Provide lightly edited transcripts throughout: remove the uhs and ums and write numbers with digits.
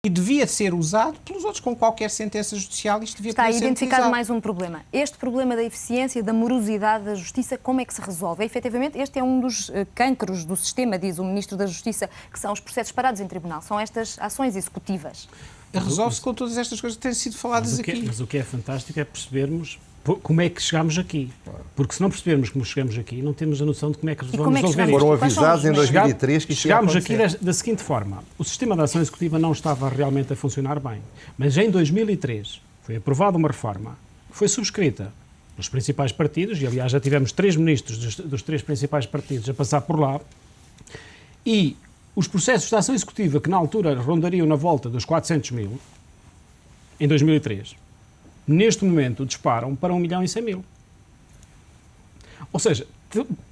E devia ser usado pelos outros, com qualquer sentença judicial, isto devia Está ser identificado utilizado. mais um problema. Este problema da eficiência, da morosidade da Justiça, como é que se resolve? Efetivamente, este é um dos cancros do sistema, diz o Ministro da Justiça, que são os processos parados em tribunal, são estas ações executivas. Resolve-se com todas estas coisas que têm sido faladas aqui. Mas o que é fantástico é percebermos como é que chegámos aqui. Porque se não percebermos como chegamos aqui, não temos a noção de como é que vamos resolver isto. Foram avisados em 2003 que isto ia Chegámos acontecer. aqui da seguinte forma. O sistema de ação executiva não estava realmente a funcionar bem. Mas em 2003 foi aprovada uma reforma que foi subscrita pelos principais partidos, e aliás já tivemos 3 ministros dos 3 principais partidos a passar por lá, e os processos de ação executiva que na altura rondariam na volta dos 400 mil, em 2003, neste momento disparam para 1.100.000. Ou seja,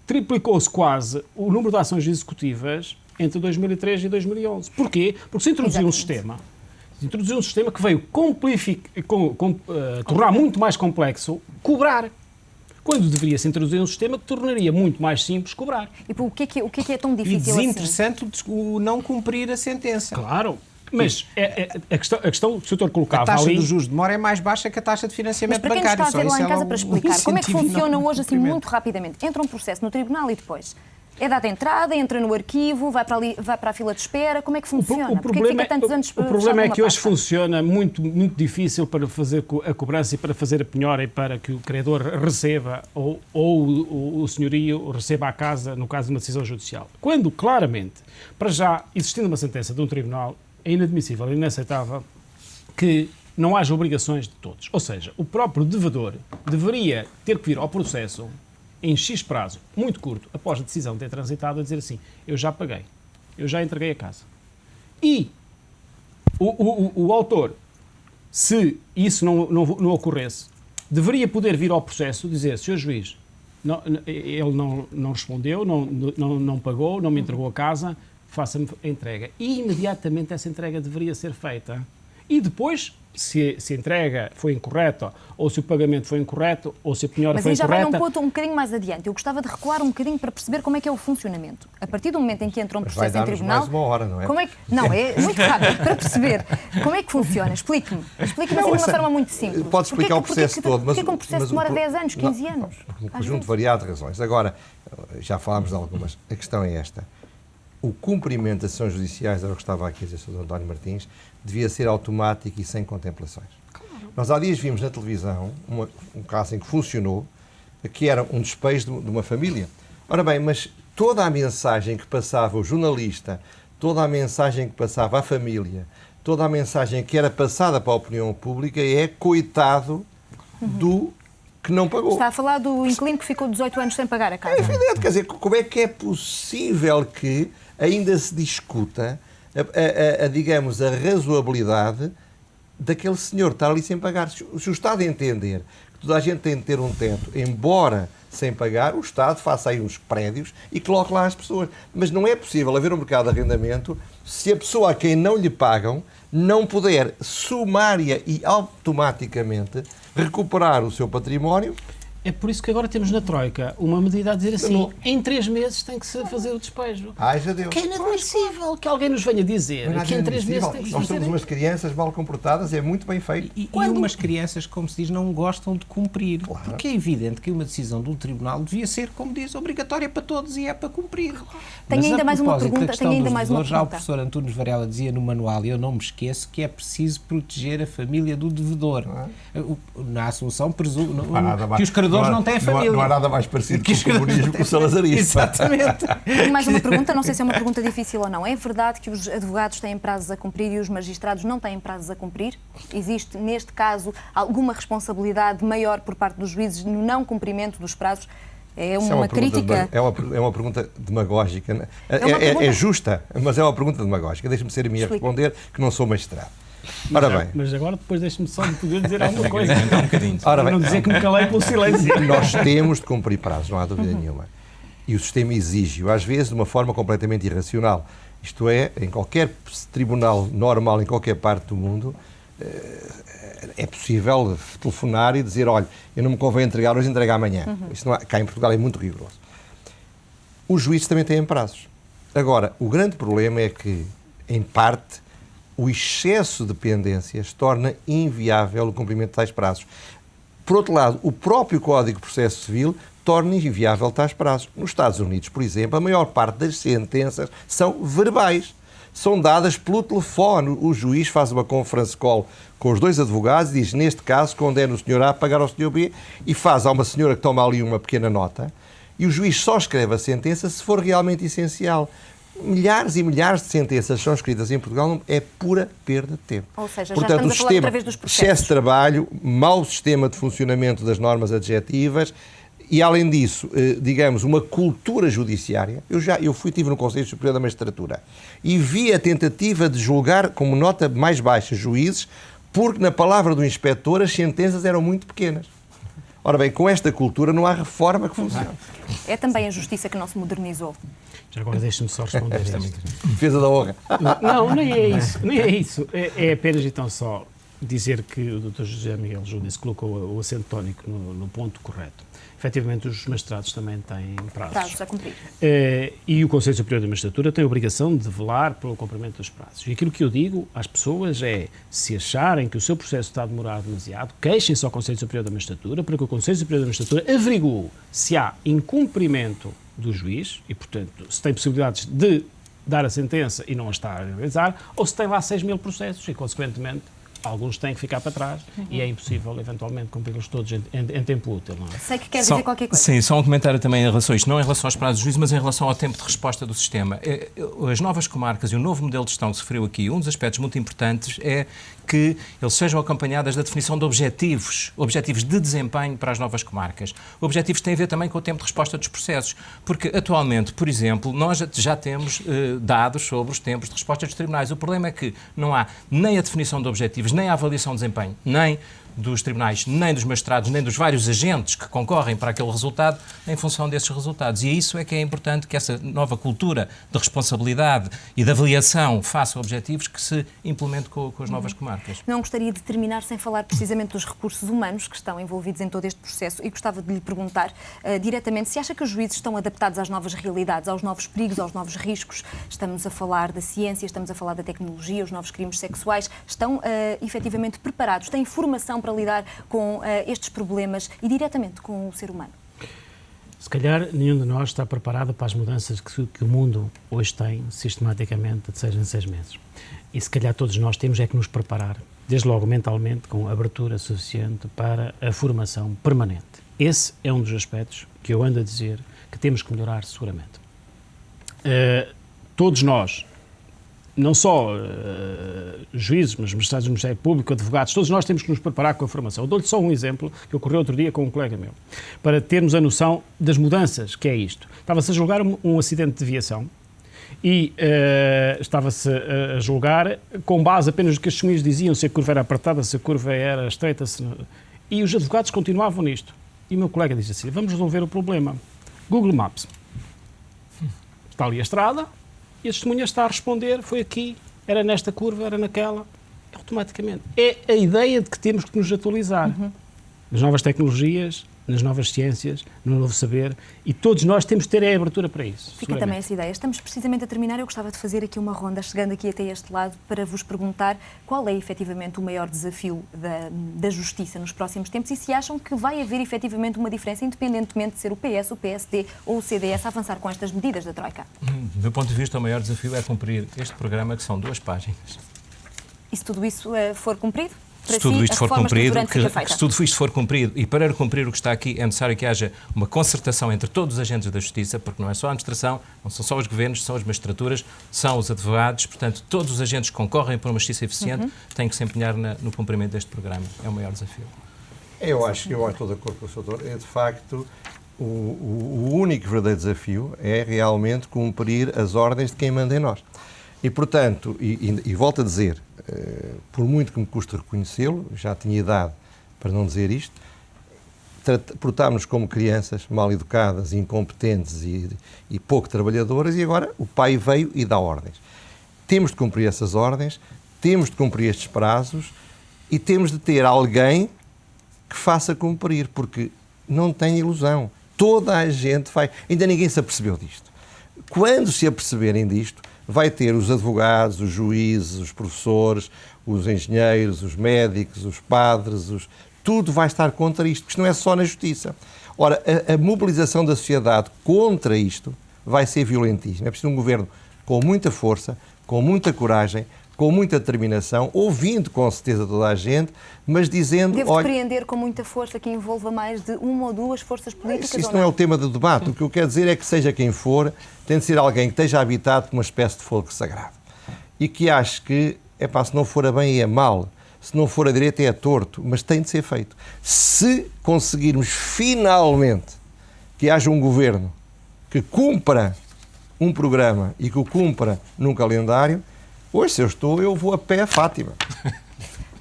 triplicou-se quase o número de ações executivas entre 2003 e 2011. Porquê? Porque se introduziu um sistema que veio tornar muito mais complexo cobrar, quando deveria-se introduzir um sistema que tornaria muito mais simples cobrar. E o que é tão E difícil desinteressante o não cumprir a sentença. Claro, mas a questão que o Sr. colocava A taxa ali... dos juros de demora é mais baixa que a taxa de financiamento Mas para quem bancário. está a ver lá Só em isso casa é para um explicar, como é que incentivo funciona não hoje, assim, cumprimento. muito rapidamente? Entra um processo no tribunal e depois é dada a entrada, entra no arquivo, vai para a fila de espera, como é que funciona? Porquê é que fica tantos anos o problema é que hoje pasta? funciona muito difícil para fazer a cobrança e para fazer a penhora e para que o credor receba ou o senhorio receba a casa, no caso de uma decisão judicial. Quando, claramente, para já, existindo uma sentença de um tribunal, é inadmissível e inaceitável que não haja obrigações de todos. Ou seja, o próprio devedor deveria ter que vir ao processo em X prazo, muito curto, após a decisão ter transitado, a dizer assim, eu já paguei, eu já entreguei a casa. E o autor, se isso não ocorresse, deveria poder vir ao processo dizer, Sr. Juiz, ele não respondeu, não pagou, não me entregou a casa, faça-me a entrega. E imediatamente essa entrega deveria ser feita. E depois, se a entrega foi incorreta, ou se o pagamento foi incorreto, ou se a penhora foi incorreta... Mas aí já vai num ponto um bocadinho mais adiante. Eu gostava de recuar um bocadinho para perceber como é que é o funcionamento. A partir do momento em que entra um processo em tribunal... mais uma hora, não é? Não, é muito rápido para perceber. Como é que funciona? Explique-me. Explique-me assim de uma forma muito simples. Pode explicar o processo todo, mas... Porquê que um processo demora 10 anos, 15 anos? Um conjunto variado de razões. Agora, já falámos de algumas. A questão é esta. O cumprimento das ações judiciais, era o que estava aqui a dizer o Sr. António Martins, devia ser automático e sem contemplações. Claro. Nós há dias vimos na televisão um caso em que funcionou, que era um despejo de uma família. Ora bem, mas toda a mensagem que passava o jornalista, toda a mensagem que passava a família, toda a mensagem que era passada para a opinião pública é coitado do que não pagou. Está a falar do inquilino que ficou 18 anos sem pagar a casa. É evidente, quer dizer, como é que é possível que ainda se discuta digamos, a razoabilidade daquele senhor estar ali sem pagar? Se o Estado entender que toda a gente tem de ter um teto, embora sem pagar, o Estado faça aí uns prédios e coloque lá as pessoas. Mas não é possível haver um mercado de arrendamento se a pessoa a quem não lhe pagam não puder sumária e automaticamente recuperar o seu património. É por isso que agora temos na Troika uma medida a dizer assim, em 3 meses tem que se fazer o despejo. Ai, já deu. Que é inadmissível que alguém nos venha dizer que em 3 meses tem que se Nós fazer. temos umas crianças mal comportadas, é muito bem feito. E umas crianças, como se diz, não gostam de cumprir. Claro. Porque é evidente que uma decisão de um tribunal devia ser, como diz, obrigatória para todos e é para cumprir. Tenho ainda mais uma pergunta. Já o professor Antunes Varela dizia no manual, e eu não me esqueço, que é preciso proteger a família do devedor. Na Assunção, presumo que os credores não têm família. Não há nada mais parecido com o comunismo que o salazarismo. Exatamente. Tenho mais uma pergunta, não sei se é uma pergunta difícil ou não. É verdade que os advogados têm prazos a cumprir e os magistrados não têm prazos a cumprir? Existe, neste caso, alguma responsabilidade maior por parte dos juízes no não cumprimento dos prazos? É uma crítica... É uma pergunta demagógica. É justa, mas é uma pergunta demagógica. Deixa-me ser a mim a responder, que não sou magistrado. Ora bem. Mas agora depois deixe-me só de poder dizer alguma coisa. Um bocadinho. Ora bem. Não dizer que me calei pelo silêncio. Nós temos de cumprir prazos, não há dúvida nenhuma. E o sistema exige-o, às vezes, de uma forma completamente irracional. Isto é, em qualquer tribunal normal, em qualquer parte do mundo, é possível telefonar e dizer, olha, eu não me convém entregar hoje, entregar amanhã. Isso não há, cá em Portugal é muito rigoroso. Os juízes também têm prazos. Agora, o grande problema é que, em parte, o excesso de pendências torna inviável o cumprimento de tais prazos. Por outro lado, o próprio Código de Processo Civil torna inviável tais prazos. Nos Estados Unidos, por exemplo, a maior parte das sentenças são verbais. São dadas pelo telefone. O juiz faz uma conference call com os dois advogados e diz, neste caso, condena o senhor A a pagar ao senhor B, e faz a uma senhora que toma ali uma pequena nota, e o juiz só escreve a sentença se for realmente essencial. Milhares e milhares de sentenças são escritas em Portugal, é pura perda de tempo. Ou seja, portanto, já estamos a falar outra vez dos processos. Excesso de trabalho, mau sistema de funcionamento das normas adjetivas e, além disso, digamos, uma cultura judiciária. Eu estive no Conselho Superior da Magistratura e vi a tentativa de julgar como nota mais baixa juízes, porque, na palavra do inspetor, as sentenças eram muito pequenas. Ora bem, com esta cultura não há reforma que funcione. É também a justiça que não se modernizou. Já agora deixa-me só responder a isto. Defesa da honra. Não, nem é isso. Nem é isso. É apenas então só dizer que o Dr. José Miguel Júdice colocou o acento tónico no ponto correto. Efetivamente, os magistrados também têm prazos. Prazos a cumprir. E o Conselho Superior da Magistratura tem a obrigação de velar pelo cumprimento dos prazos. E aquilo que eu digo às pessoas é, se acharem que o seu processo está a demorar demasiado, queixem-se ao Conselho Superior da Magistratura, para que o Conselho Superior da Magistratura averigue se há incumprimento do juiz, e, portanto, se tem possibilidades de dar a sentença e não a está a realizar, ou se tem lá 6.000 processos e, consequentemente, alguns têm que ficar para trás e é impossível, eventualmente, cumpri-los todos em tempo útil. Não é? Sei que quer dizer qualquer coisa. Sim, só um comentário também em relação a isto, não em relação aos prazos de juízo, mas em relação ao tempo de resposta do sistema. As novas comarcas e o novo modelo de gestão que se referiu aqui, um dos aspectos muito importantes é que eles sejam acompanhados da definição de objetivos de desempenho para as novas comarcas. Objetivos têm a ver também com o tempo de resposta dos processos, porque atualmente, por exemplo, nós já temos dados sobre os tempos de resposta dos tribunais. O problema é que não há nem a definição de objetivos, nem a avaliação de desempenho, nem dos tribunais, nem dos magistrados, nem dos vários agentes que concorrem para aquele resultado em função desses resultados. E isso é que é importante que essa nova cultura de responsabilidade e de avaliação face a objetivos que se implemente com as novas comarcas. Não gostaria de terminar sem falar precisamente dos recursos humanos que estão envolvidos em todo este processo e gostava de lhe perguntar diretamente se acha que os juízes estão adaptados às novas realidades, aos novos perigos, aos novos riscos. Estamos a falar da ciência, estamos a falar da tecnologia, os novos crimes sexuais. Estão efetivamente preparados, têm formação para lidar com estes problemas e diretamente com o ser humano? Se calhar nenhum de nós está preparado para as mudanças que o mundo hoje tem, sistematicamente, de 6 em 6 meses. E se calhar todos nós temos é que nos preparar, desde logo mentalmente, com abertura suficiente para a formação permanente. Esse é um dos aspectos que eu ando a dizer que temos que melhorar seguramente. Todos nós, não só juízes, mas magistrados do Ministério Público, advogados, todos nós temos que nos preparar com a formação. Eu dou-lhe só um exemplo que ocorreu outro dia com um colega meu, para termos a noção das mudanças que é isto. Estava-se a julgar um acidente de viação e estava-se a julgar com base apenas no que as testemunhas diziam, se a curva era apertada, se a curva era estreita, e os advogados continuavam nisto. E o meu colega disse assim, vamos resolver o problema. Google Maps. Está ali a estrada, e a testemunha está a responder, foi aqui, era nesta curva, era naquela, automaticamente. É a ideia de que temos que nos atualizar. Nas novas tecnologias, nas novas ciências, no novo saber, e todos nós temos que ter a abertura para isso. Fica também essa ideia. Estamos precisamente a terminar, eu gostava de fazer aqui uma ronda, chegando aqui até este lado, para vos perguntar qual é efetivamente o maior desafio da justiça nos próximos tempos e se acham que vai haver efetivamente uma diferença, independentemente de ser o PS, o PSD ou o CDS a avançar com estas medidas da Troika. Do meu ponto de vista, o maior desafio é cumprir este programa, que são 2 páginas. E se tudo isso for cumprido? Se tudo isto for cumprido, e para cumprir o que está aqui é necessário que haja uma concertação entre todos os agentes da Justiça, porque não é só a administração, não são só os governos, são as magistraturas, são os advogados, portanto, todos os agentes que concorrem para uma justiça eficiente têm que se empenhar no cumprimento deste programa. É o maior desafio. Eu estou de acordo com o Sr. Doutor. É, de facto, o único verdadeiro desafio é realmente cumprir as ordens de quem manda em nós. E, portanto, e volto a dizer, por muito que me custe reconhecê-lo, já tinha idade para não dizer isto, portámos-nos como crianças mal educadas, incompetentes e pouco trabalhadoras, e agora o pai veio e dá ordens. Temos de cumprir essas ordens, temos de cumprir estes prazos e temos de ter alguém que faça cumprir, porque não tem ilusão. Toda a gente vai... Ainda ninguém se apercebeu disto. Quando se aperceberem disto, vai ter os advogados, os juízes, os professores, os engenheiros, os médicos, os padres, tudo vai estar contra isto, porque isto não é só na justiça. Ora, a mobilização da sociedade contra isto vai ser violentíssima. É preciso um governo com muita força, com muita coragem, com muita determinação, ouvindo com certeza toda a gente, mas dizendo... Devo depreender com muita força que envolva mais de uma ou duas forças políticas? Isso não é o tema do debate. O que eu quero dizer é que, seja quem for, tem de ser alguém que esteja habitado por uma espécie de fogo sagrado. E que ache que, se não for a bem é mal, se não for a direita é a torto, mas tem de ser feito. Se conseguirmos finalmente que haja um governo que cumpra um programa e que o cumpra num calendário, hoje, se eu vou a pé a Fátima.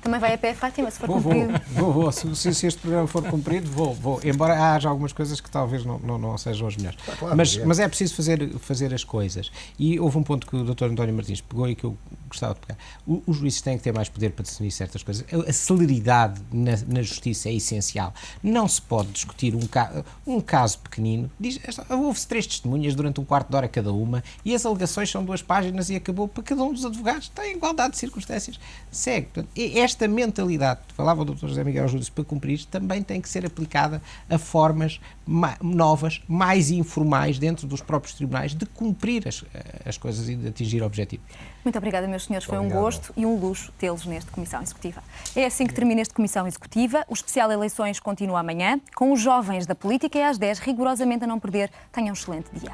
Também vai a pé a Fátima, se for cumprido? Vou. Se este programa for cumprido, vou. Embora haja algumas coisas que talvez não sejam as melhores. Claro, mas é preciso fazer as coisas. E houve um ponto que o Dr. António Martins pegou e que eu gostava de pegar. Os juízes têm que ter mais poder para decidir certas coisas. A celeridade na justiça é essencial. Não se pode discutir um caso pequenino. Houve-se 3 testemunhas durante um quarto de hora cada uma e as alegações são 2 páginas e acabou, porque cada um dos advogados tem igualdade de circunstâncias. Segue. Portanto, esta mentalidade que falava o Dr. José Miguel Júdice para cumprir também tem que ser aplicada a formas novas, mais informais dentro dos próprios tribunais de cumprir as coisas e de atingir o objetivo. Muito obrigada, meus senhores. Foi um gosto e um luxo tê-los neste Comissão Executiva. É assim que termina este Comissão Executiva. O especial Eleições continua amanhã, com os jovens da política e às 10, rigorosamente a não perder. Tenham um excelente dia.